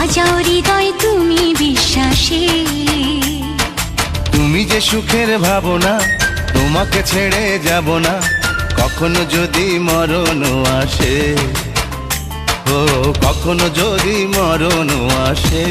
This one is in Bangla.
বাজাও হৃদয় তুমি বিশ্বাসে। তুমি যে সুখের ভাবনা, তোমাকে ছেড়ে যাব না কখনো যদি মরণ আসে। ও কখনো যদি মরণ আসে।